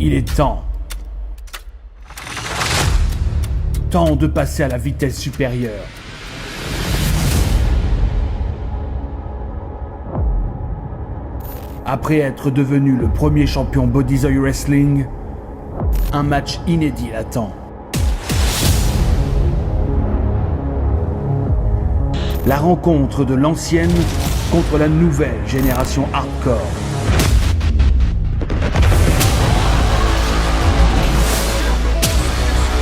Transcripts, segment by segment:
Il est temps. Temps de passer à la vitesse supérieure. Après être devenu le premier champion Bodyzoy Wrestling, un match inédit l'attend. La rencontre de l'ancienne contre la nouvelle génération hardcore.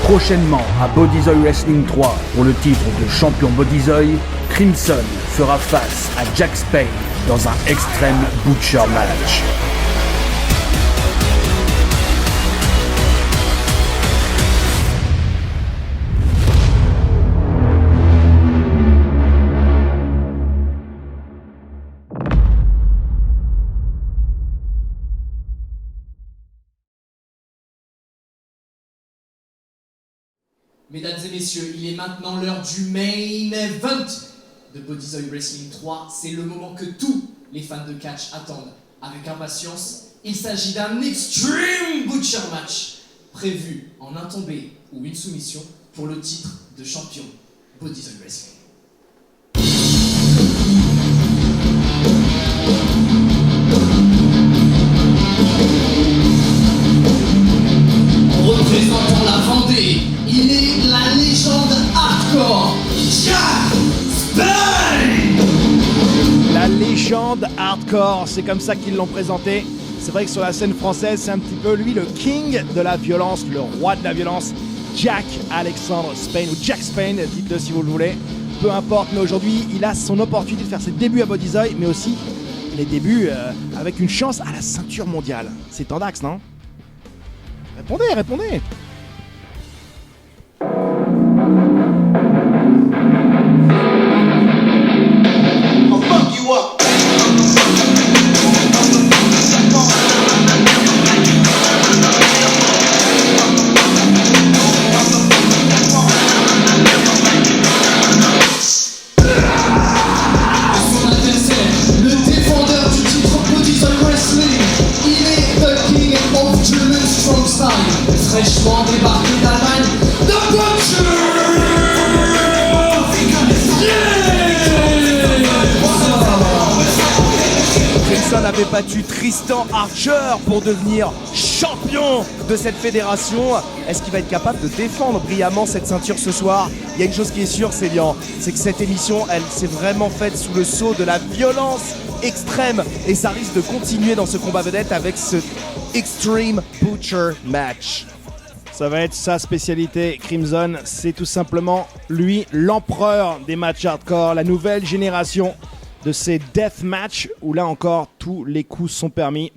Prochainement à Bodyzoy Wrestling 3 pour le titre de champion Bodyzoy, Crimson fera face à Jack Spade dans un Extreme Butcher match. Mesdames et messieurs, il est maintenant l'heure du main event de Bodyzoy Wrestling 3. C'est le moment que tous les fans de catch attendent avec impatience. Il s'agit d'un Extreme Butcher match prévu en un tombé ou une soumission pour le titre de champion Bodyzoy Wrestling. Représentant la Vendée, il est la légende hardcore, Jack Spade. La légende hardcore, c'est comme ça qu'ils l'ont présenté. C'est vrai que sur la scène française, c'est un petit peu lui le king de la violence, le roi de la violence, Jack Alexander Spade, ou Jack Spade, dites-le si vous le voulez. Peu importe, mais aujourd'hui, il a son opportunité de faire ses débuts à Bodyzoy, mais aussi les débuts avec une chance à la ceinture mondiale. C'est Tandax, non? Répondez. I'll fuck you up. Son adversaire, le défendeur du titre Bodyzoy Wrestling, il est the king of German strong style, fraîchement débarqué d'Allemagne, The Butcher. Crimson avait battu Tristan Archer pour devenir champion de cette fédération. Est-ce qu'il va être capable de défendre brillamment cette ceinture ce soir? Il y a une chose qui est sûre, Célian, c'est que cette émission, elle s'est vraiment faite sous le sceau de la violence extrême. Et ça risque de continuer dans ce combat vedette avec ce Extreme Butcher match. Ça va être sa spécialité, Crimson. C'est tout simplement lui, l'empereur des matchs hardcore, la nouvelle génération de ces death match où là encore tous les coups sont permis,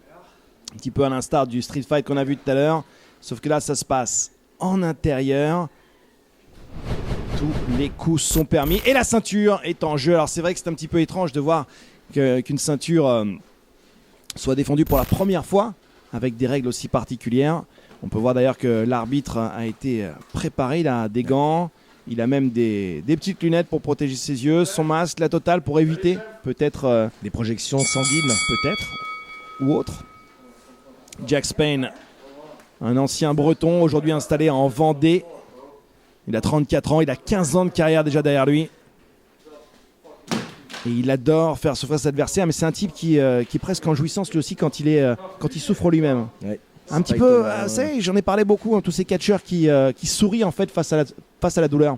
un petit peu à l'instar du street fight qu'on a vu tout à l'heure, sauf que là ça se passe en intérieur, tous les coups sont permis et la ceinture est en jeu. Alors c'est vrai que c'est un petit peu étrange de voir qu'une ceinture soit défendue pour la première fois avec des règles aussi particulières. On peut voir d'ailleurs que l'arbitre a été préparé, il a des gants. Il a même des petites lunettes pour protéger ses yeux, son masque, la totale pour éviter peut-être des projections sanguines, peut-être, ou autre. Jack Spade, un ancien breton, aujourd'hui installé en Vendée. Il a 34 ans, il a 15 ans de carrière déjà derrière lui. Et il adore faire souffrir ses adversaires, mais c'est un type qui est presque en jouissance lui aussi quand il souffre lui-même. Ouais. Un petit peu, j'en ai parlé beaucoup, tous ces catcheurs qui sourient en fait face à la douleur.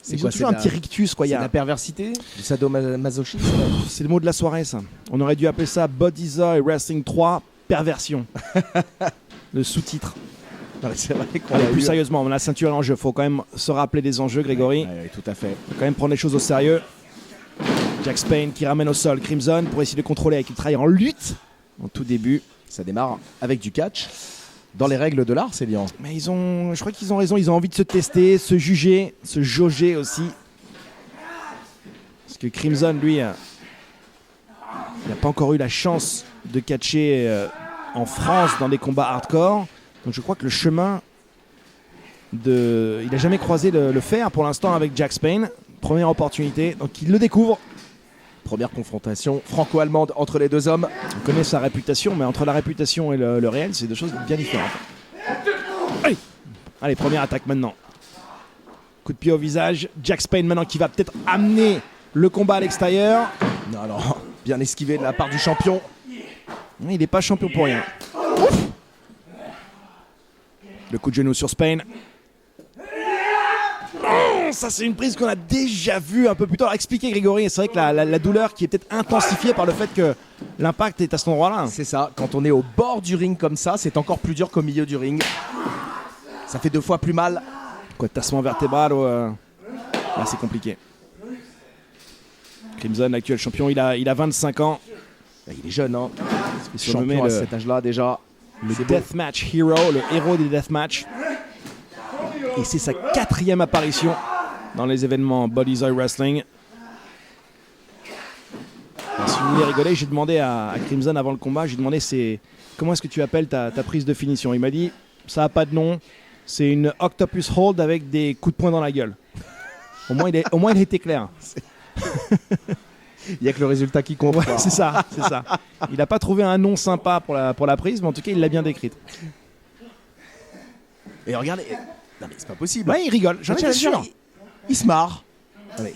C'est Ils quoi, ont toujours un petit rictus, quoi. C'est de la perversité, du sadomasochisme. C'est le mot de la soirée, ça. On aurait dû appeler ça Bodyzoy Wrestling 3 perversion. Le sous-titre. C'est vrai qu'on Allez, a plus eu... sérieusement, la ceinture est en jeu. Faut quand même se rappeler des enjeux, Grégory. Ouais, tout à fait. Faut quand même prendre les choses au sérieux. Jack Spade qui ramène au sol Crimson pour essayer de contrôler avec une travail en lutte en tout début. Ça démarre avec du catch. Dans les règles de l'art, Célian. Mais je crois qu'ils ont raison, ils ont envie de se tester, se juger, se jauger aussi. Parce que Crimson, lui, il n'a pas encore eu la chance de catcher en France dans des combats hardcore. Donc je crois que le chemin il n'a jamais croisé le fer pour l'instant avec Jack Spade. Première opportunité, donc il le découvre. Première confrontation franco-allemande entre les deux hommes. On connaît sa réputation, mais entre la réputation et le réel, c'est deux choses bien différentes. Allez, première attaque maintenant. Coup de pied au visage. Jack Spane maintenant qui va peut-être amener le combat à l'extérieur. Non, bien esquivé de la part du champion. Il n'est pas champion pour rien. Ouf. Le coup de genou sur Spane. Oh, ça c'est une prise qu'on a déjà vue un peu plus tôt. Alors expliquez Grégory, c'est vrai que la douleur qui est peut-être intensifiée par le fait que l'impact est à cet endroit-là. C'est ça, quand on est au bord du ring comme ça, c'est encore plus dur qu'au milieu du ring. Ça fait 2 fois plus mal. Quoi, tassement vertébral ou là c'est compliqué. Crimson, l'actuel champion, il a 25 ans. Il est jeune, hein. Champion à cet âge-là déjà. Le Deathmatch Hero, le héros des Deathmatch. Et c'est sa 4e apparition dans les événements Body's Eye Wrestling. Alors, si vous voulez rigoler, j'ai demandé à Crimson avant le combat, j'ai demandé comment est-ce que tu appelles ta prise de finition. Il m'a dit, ça n'a pas de nom, c'est une Octopus Hold avec des coups de poing dans la gueule. Au moins il a été clair. Il n'y a que le résultat qui compte. Ouais, c'est ça. Il n'a pas trouvé un nom sympa pour la prise, mais en tout cas, il l'a bien décrite. Et regardez, non mais c'est pas possible. Ouais, il rigole, j'en étais sûr. Il se marre. Allez.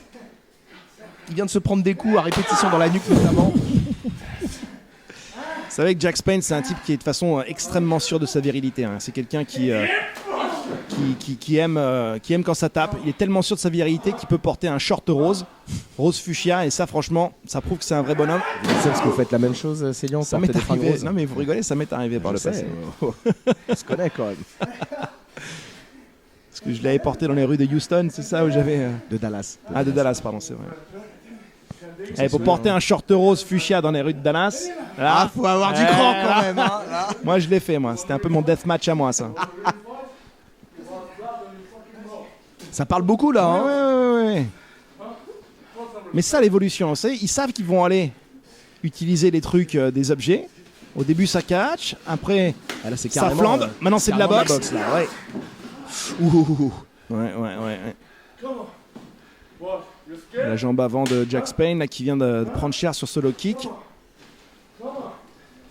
Il vient de se prendre des coups à répétition dans la nuque notamment. Vous savez que Jack Spane, c'est un type qui est de façon extrêmement sûr de sa virilité. Hein. C'est quelqu'un qui aime quand ça tape. Il est tellement sûr de sa virilité qu'il peut porter un short rose fuchsia, et ça franchement, ça prouve que c'est un vrai bonhomme. Vous savez parce que vous faites la même chose, Célian. Ça m'est arrivé. Non mais vous rigolez, ça m'est arrivé par le passé. On se connaît quand même. Parce que je l'avais porté dans les rues de Houston, c'est ça où j'avais... De Dallas. De Dallas, pardon, c'est vrai. Et pour porter un short rose fuchsia dans les rues de Dallas, là, faut avoir du cran quand même. Hein, là. Moi je l'ai fait, moi. C'était un peu mon deathmatch à moi, ça. Ça parle beaucoup là. Hein. Ouais. Mais ça, l'évolution, vous savez, ils savent qu'ils vont aller utiliser les trucs des objets. Au début, ça catch. Après, là, c'est ça flambe. Maintenant, c'est de la boxe. Là, ouais. Ouais. La jambe avant de Jack Spane là, qui vient de prendre cher sur ce low kick.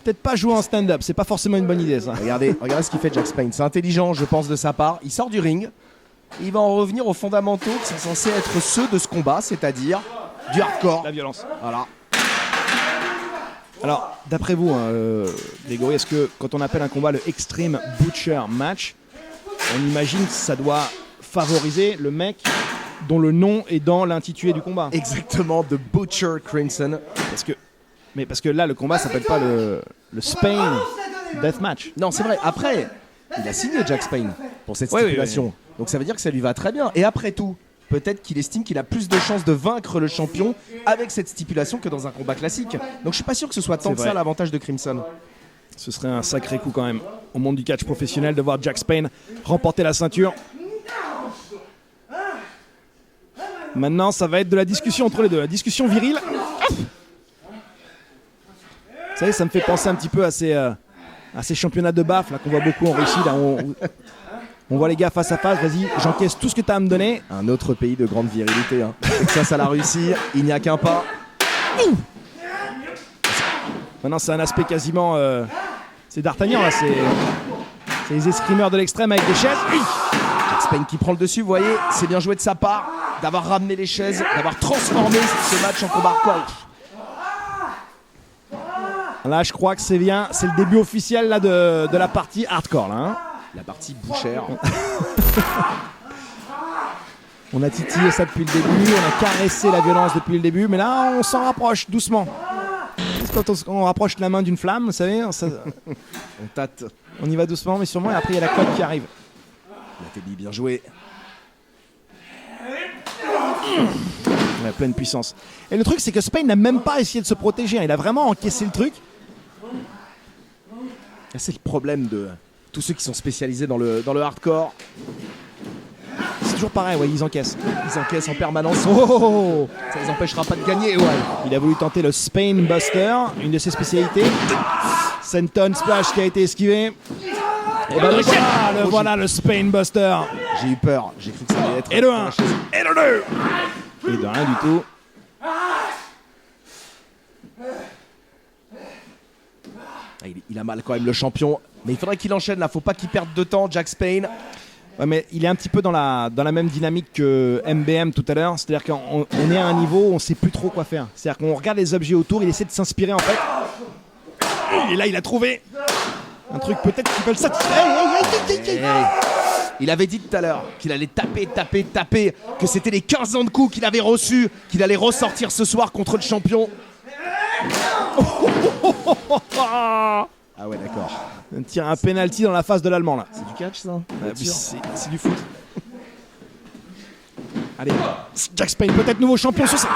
Peut-être pas jouer en stand-up, c'est pas forcément une bonne idée ça. Regardez ce qu'il fait Jack Spane. C'est intelligent, je pense, de sa part. Il sort du ring. Et il va en revenir aux fondamentaux qui sont censés être ceux de ce combat, c'est-à-dire du hardcore. La violence. Voilà. Alors, d'après vous, Grégory, est-ce que quand on appelle un combat le Extreme Butcher Match, on imagine que ça doit favoriser le mec dont le nom est dans l'intitulé du combat? Exactement, The Butcher Crimson. Parce que là, le combat s'appelle pas le Spane Deathmatch. Non, c'est vrai. Après, il a signé Jack Spane pour cette stipulation. Oui. Donc ça veut dire que ça lui va très bien. Et après tout, peut-être qu'il estime qu'il a plus de chances de vaincre le champion avec cette stipulation que dans un combat classique. Donc je suis pas sûr que ce soit tant que ça l'avantage de Crimson. Ce serait un sacré coup quand même au monde du catch professionnel de voir Jack Spane remporter la ceinture. Maintenant, ça va être de la discussion entre les deux, la discussion virile. Vous savez, ça me fait penser un petit peu à ces championnats de baf là qu'on voit beaucoup en Russie. Là, on voit les gars face à face, vas-y, j'encaisse tout ce que tu as à me donner. Un autre pays de grande virilité. Hein. Texas à la Russie, il n'y a qu'un pas. Maintenant, c'est un aspect quasiment... c'est D'Artagnan, là, c'est les escrimeurs de l'extrême avec des chaises. Jack Spane qui prend le dessus, vous voyez, c'est bien joué de sa part d'avoir ramené les chaises, d'avoir transformé ce match en combat hardcore. Là, je crois que c'est bien, c'est le début officiel là, de la partie hardcore. Là, hein. La partie bouchère. On a titillé ça depuis le début, on a caressé la violence depuis le début, mais là, on s'en rapproche doucement. Quand on rapproche la main d'une flamme, vous savez, on tâte. On y va doucement, mais sûrement, et après, il y a la cote qui arrive. La Teddy, bien joué. Ouais, pleine puissance. Et le truc, c'est que Spane n'a même pas essayé de se protéger. Il a vraiment encaissé le truc. C'est le problème de tous ceux qui sont spécialisés dans le hardcore. C'est toujours pareil, ouais, ils encaissent. Ils encaissent en permanence. Oh, ça les empêchera pas de gagner. Ouais. Il a voulu tenter le Spane Buster, une de ses spécialités. Senton Splash qui a été esquivé. Et ben voilà le Spane Buster. J'ai eu peur, j'ai cru que ça allait être... Et de 1, et de 2. Et de rien du tout. Il a mal quand même le champion. Mais il faudrait qu'il enchaîne là. Faut pas qu'il perde de temps, Jack Spain. Ouais, mais il est un petit peu dans la même dynamique que MBM tout à l'heure. C'est-à-dire qu'on est à un niveau où on sait plus trop quoi faire. C'est-à-dire qu'on regarde les objets autour, il essaie de s'inspirer en fait. Et là, il a trouvé un truc peut-être qui peut le satisfaire. Il avait dit tout à l'heure qu'il allait taper, que c'était les 15 ans de coups qu'il avait reçus, qu'il allait ressortir ce soir contre le champion. Ah ouais, d'accord. Un penalty dans la face de l'Allemand là. C'est du catch ça? C'est du foot. Allez, Jack Spain, peut-être nouveau champion sur ça.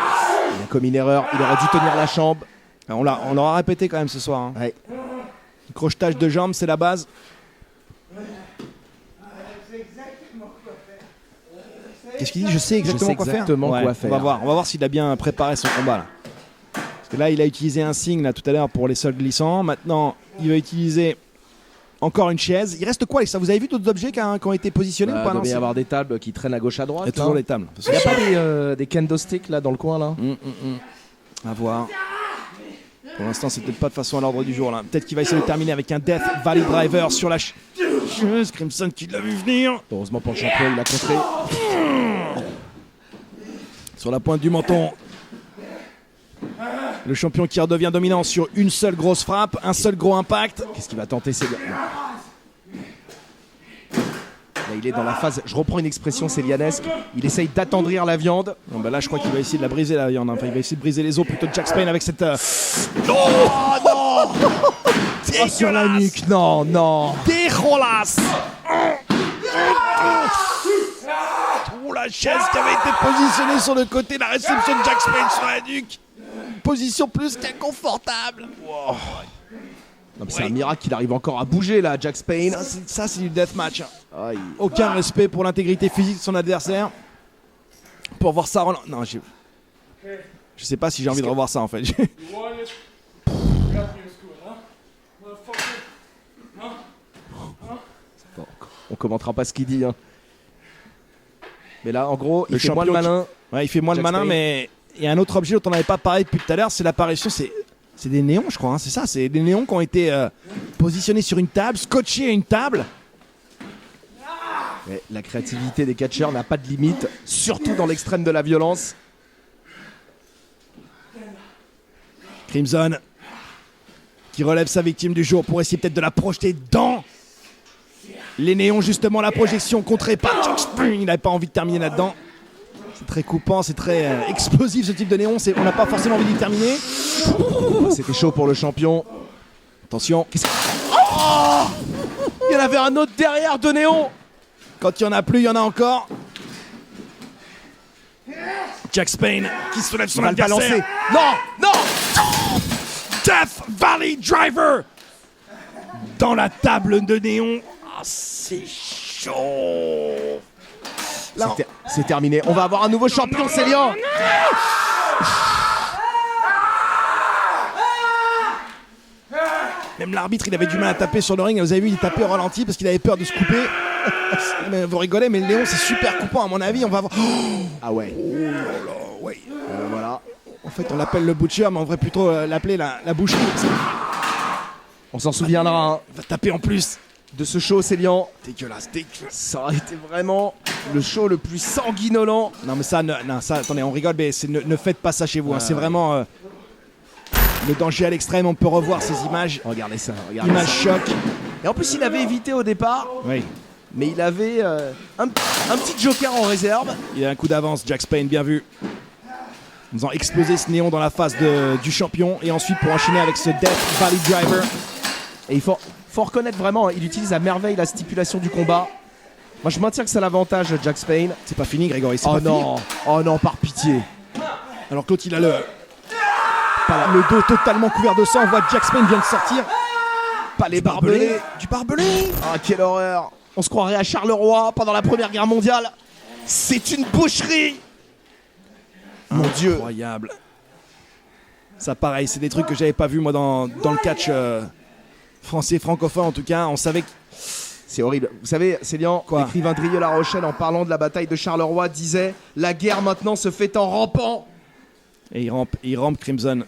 Il a commis une erreur, il aurait dû tenir la chambre. On l'aura répété quand même ce soir. Hein. Ouais. Crochetage de jambes, c'est la base. Qu'est-ce qu'il dit? Je sais exactement quoi faire. On va voir s'il a bien préparé son combat là. Parce que là, il a utilisé un signe là tout à l'heure pour les sols glissants. Maintenant, il va utiliser encore une chaise. Il reste quoi, ça? Vous avez vu d'autres objets qui ont été positionnés ou pas? Il doit y avoir des tables qui traînent à gauche à droite. Il y a toujours les tables. Il n'y a pas des kendo sticks là dans le coin là? À voir. Pour l'instant, c'est peut-être pas de façon à l'ordre du jour là. Peut-être qu'il va essayer de terminer avec un Death Valley Driver sur la chaise. Crimson qui l'a vu venir. Heureusement pour le champion, il a contré. Sur la pointe du menton. Le champion qui redevient dominant sur une seule grosse frappe, un seul gros impact. Qu'est-ce qu'il va tenter? Là, il est dans la phase, je reprends une expression sélianesque, il essaye d'attendrir la viande. Non, bah là, je crois qu'il va essayer de la briser la viande. Enfin, il va essayer de briser les os plutôt de Jack Spain avec cette. Oh non! Oh, sur la nuque, non. Dégueulasse! Oh, la chaise qui avait été positionnée sur le côté, la réception de Jack Spain sur la nuque. Position plus qu'inconfortable. Wow. Non, mais c'est un miracle qu'il arrive encore à bouger là, Jack Spain. Ça, c'est du deathmatch. Aïe. Aucun respect pour l'intégrité physique de son adversaire. Pour voir ça. Non, je sais pas si j'ai envie de revoir ça en fait. On commentera pas ce qu'il dit. Hein. Mais là, en gros, il Le fait moins le malin. Ouais, il fait moins le Jack malin, Spain. mais il y a un autre objet dont on n'avait pas parlé depuis tout à l'heure, c'est l'apparition. C'est des néons, je crois. Hein, c'est ça, c'est des néons qui ont été positionnés sur une table, scotchés à une table. Mais la créativité des catcheurs n'a pas de limite, surtout dans l'extrême de la violence. Crimson qui relève sa victime du jour pour essayer peut-être de la projeter dans les néons, justement la projection contrée par Jack Spain. Il n'avait pas envie de terminer là-dedans. C'est très coupant, c'est très explosif ce type de néon. On n'a pas forcément envie d'y terminer. C'était chaud pour le champion. Attention. Oh! Il y en avait un autre derrière de néon. Quand il n'y en a plus, il y en a encore. Jack Spain qui soulève son Il va le adversaire. balancer. Non! Death Valley Driver dans la table de néon. Ah, c'est chaud. Là, C'est terminé. On va avoir un nouveau champion, Célian. même l'arbitre, il avait du mal à taper sur le ring. Vous avez vu, il tapait au ralenti parce qu'il avait peur de se couper. Mais vous rigolez, mais le néon, c'est super coupant. À mon avis, on va avoir... Ah ouais. Oh là là, ouais. Voilà. En fait, on l'appelle le butcher, mais on devrait plutôt l'appeler la boucherie. On s'en souviendra hein, Il va taper en plus. de ce show, Célian. Dégueulasse. Ça aurait été vraiment le show le plus sanguinolent. Non, mais ça, attendez, on rigole, mais ne faites pas ça chez vous. Hein. C'est vraiment le danger à l'extrême. On peut revoir ces images. Regardez ça. Regardez Images ça. choc. Et en plus, il avait évité au départ, Oui. mais il avait un petit joker en réserve. Il a un coup d'avance, Jack Spain, bien vu. En faisant exploser ce néon dans la face du champion. Et ensuite, pour enchaîner avec ce Death Valley Driver. Et il faut reconnaître vraiment, il utilise à merveille la stipulation du combat. Moi, je maintiens que c'est l'avantage de Jack Spain. C'est pas fini, Grégory. C'est Oh pas non, fini. oh non, par pitié. Alors que l'autre, il a le dos totalement couvert de sang. On voit que Jack Spain vient de sortir. Pas les barbelés. Du barbelé. Ah, quelle horreur. On se croirait à Charleroi pendant la Première Guerre mondiale. C'est une boucherie. Mon Dieu. Incroyable. Ça, pareil, c'est des trucs que j'avais pas vu moi dans le catch français, francophone en tout cas. On savait que... C'est horrible. Vous savez, Célian, Quoi l'écrivain Drieux La Rochelle, en parlant de la bataille de Charleroi, disait « La guerre maintenant se fait en rampant ». Et il rampe Crimson.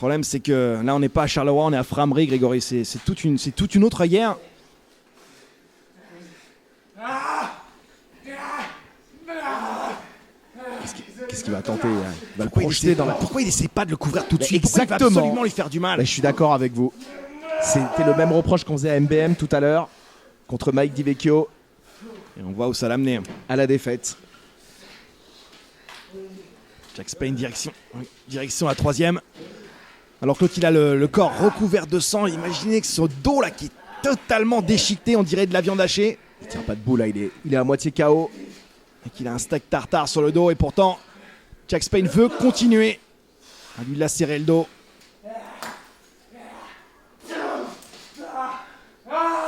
problème, c'est que là, on n'est pas à Charleroi, on est à Framery, Grégory. C'est toute une autre guerre. Qu'est-ce qu'il va tenter? Il va le projeter dans la... Pourquoi il essaie pas de le couvrir tout de Mais suite? Pourquoi il va exactement. absolument lui faire du mal? Bah, je suis d'accord avec vous. C'était le même reproche qu'on faisait à MBM tout à l'heure contre Mike Di-Vecchio Et on voit où ça l'a amené. à la défaite. Jack Spane, direction la 3e. Alors que l'autre, il a le corps recouvert de sang. Imaginez que son dos là qui est totalement déchiqueté, on dirait de la viande hachée. Il tient pas debout là, il est à moitié KO. Et qu'il a un steak tartare sur le dos. Et pourtant, Jack Spane veut continuer à lui lacérer le dos.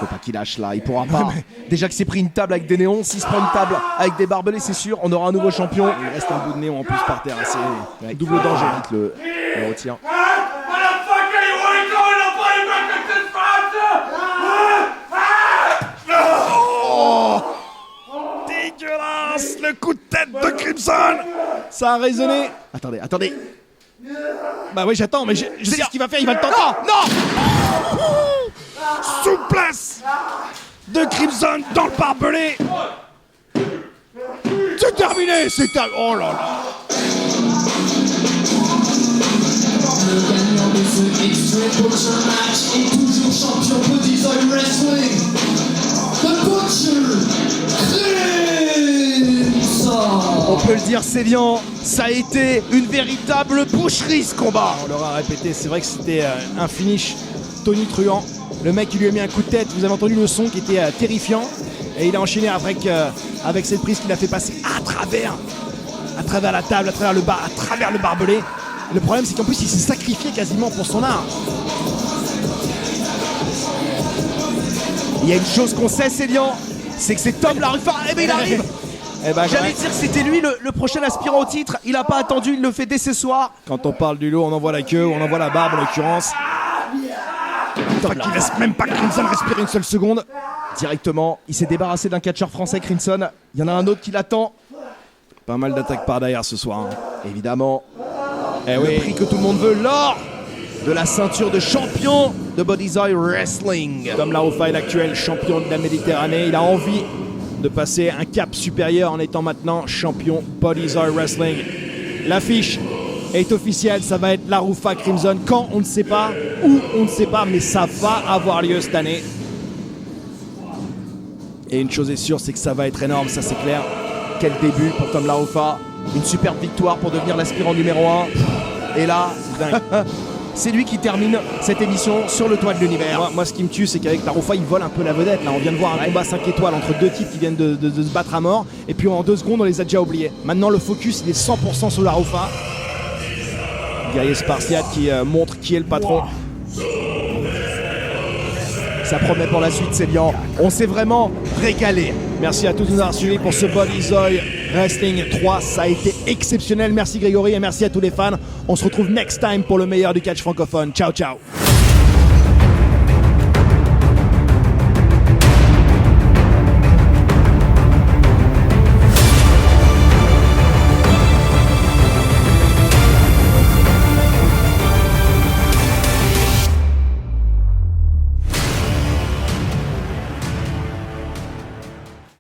Faut pas qu'il lâche là, il pourra pas. Déjà que c'est pris une table avec des néons, s'il se prend une table avec des barbelés, c'est sûr, on aura un nouveau champion. Il reste un bout de néon en plus par terre. C'est Double danger, vite le retire. dégueulasse. Le coup de tête de Crimson. Ça a résonné. Attendez. Bah oui, j'attends, mais je sais ce qu'il va faire. Il va le tenter. Non. Souplesse de Crimson dans le barbelé. C'est terminé. Oh là là. Le gagnant de ce Extreme Butcher match est toujours champion Bodyzoy Wrestling. The Butcher Crimson. On peut le dire, Célian, ça a été une véritable boucherie ce combat. On l'aura répété, c'est vrai que c'était un finish tonitruant. Le mec, il lui a mis un coup de tête. Vous avez entendu le son qui était terrifiant. Et il a enchaîné avec cette prise qu'il a fait passer à travers la table, à travers le barbelé. Le problème, c'est qu'en plus, il s'est sacrifié quasiment pour son art. Il y a une chose qu'on sait, Célian, c'est que c'est Tom Larufa. Eh ben il arrive. J'allais dire que c'était lui le prochain aspirant au titre. Il a pas attendu, il le fait dès ce soir. Quand on parle du lot, on envoie la queue, on envoie la barbe en l'occurrence. Qui laisse même pas Crimson respirer une seule seconde. Directement, il s'est débarrassé d'un catcheur français, Crimson. Il y en a un autre qui l'attend. Pas mal d'attaques par derrière ce soir. Évidemment. Eh Le prix que tout le monde veut, l'or de la ceinture de champion de Bodyzoy Wrestling. Tom Larufa est l'actuel champion de la Méditerranée. Il a envie de passer un cap supérieur en étant maintenant champion Bodyzoy Wrestling. L'affiche est officielle, ça va être Larufa Crimson. Quand, on ne sait pas, où, on ne sait pas, mais ça va avoir lieu cette année. Et une chose est sûre, c'est que ça va être énorme, ça c'est clair. Quel début pour Tom Larufa. Une superbe victoire pour devenir l'aspirant numéro 1. Et là, c'est lui qui termine cette émission sur le toit de l'univers. Moi, ce qui me tue, c'est qu'avec Larufa, il vole un peu la vedette. Là, on vient de voir un combat 5 étoiles entre deux types qui viennent de se battre à mort. Et puis en 2 secondes, on les a déjà oubliés. Maintenant, le focus, il est 100% sur Larufa. Guerrier spartiate qui montre qui est le patron. Ça promet pour la suite, Célian. On s'est vraiment régalé. Merci à tous de nous avoir suivis pour ce Bodyzoy Wrestling 3. Ça a été exceptionnel. Merci Grégory et merci à tous les fans. On se retrouve next time pour le meilleur du catch francophone. Ciao, ciao.